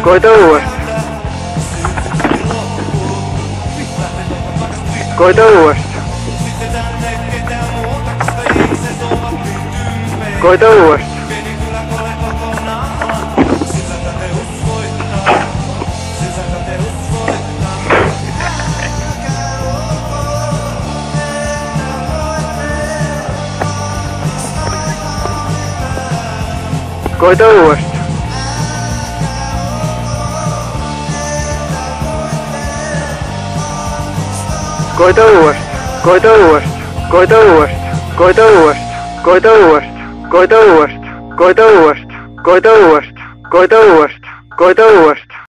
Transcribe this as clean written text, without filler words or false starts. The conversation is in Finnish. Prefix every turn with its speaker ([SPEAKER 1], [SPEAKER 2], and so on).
[SPEAKER 1] Koita uudestaan. Koita uudestaan. Koita uudestaan. Koita uudestaan. Koita uudestaan. Koita uudestaan. Koita uudestaan. Koita uudestaan. Koita uudestaan. Koita uudestaan. Koita uudestaan. Koita uudestaan. Koita uudestaan. Koita uudestaan.